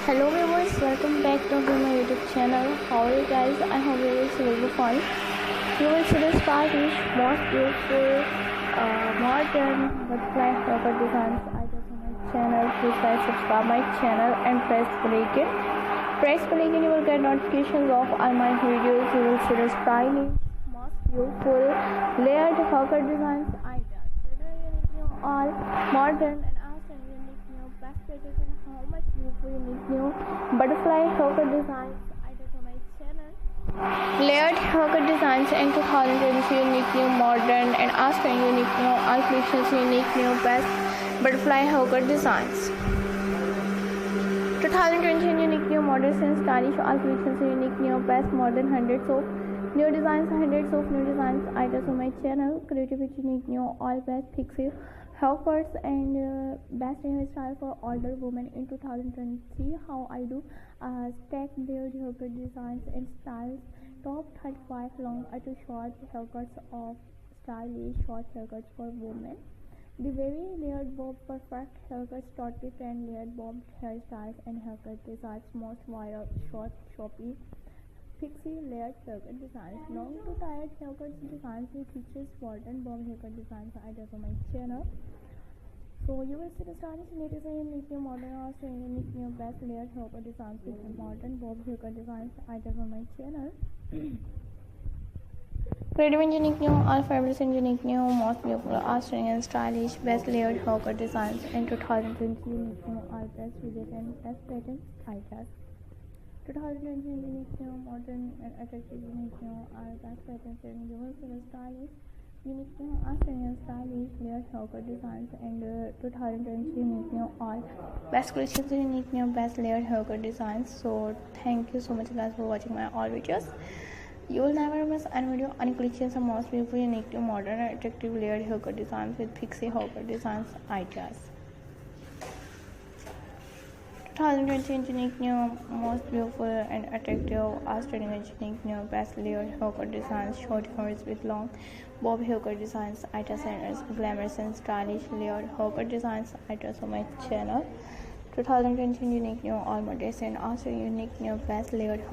Hello viewers, welcome back to my YouTube channel. How are you guys? I hope you will be fine. You will see the stylish, most beautiful, modern butterfly haircut designs I do on my channel. Please guys subscribe my channel and press bell icon. Press bell icon, you will get notifications of all my videos. You will see the stylish, most beautiful, layered haircut designs I do. All modern and unique new best pages and how much beautiful unique new butterfly haircut designs I do on my channel. Layered haircut designs in 2020 unique new modern and Australian unique new all collections unique new best butterfly haircut designs. 2020 unique new modern and stylish all collections unique new best more than hundreds of new designs I do on my channel. Creativity unique new all best Pixie haircuts and best hairstyle for older women in 2023. How I do stack layered haircut designs and styles. Top 35 long to short haircuts of stylish short haircuts for women. The very layered bob perfect haircuts, totally trend layered bob hairstyles and haircut designs most viral short shoppy Pixie layered haircut designs. Long to tired haircut designs with features modern bob haircut designs I do on my channel. So you will see the stylish latest and unique new modern Australian unique new best layered haircut designs with modern bob haircut designs I do on my channel. Creative and unique new all fabulous and unique new most beautiful Australian stylish best layered haircut designs in 2020 unique new all best widget and best patterns I do. 2020 unique new modern and attractive unique new all best patterns and you will see the stylish unique new Australian stylish layered haircut designs and 2020 unique new all best collections and unique new best layered haircut designs. So thank you so much guys for watching my all videos. You will never miss any video, any collections of most beautiful unique new modern and attractive layered haircut designs with Pixie haircut designs ideas. 2020 unique new most beautiful and attractive Australian unique new best layered haircut designs, short hairs with long bob haircut designs ideas and glamorous and stylish layered haircut designs ideas on my channel. 2020 unique new all modern and also unique new best layered haircut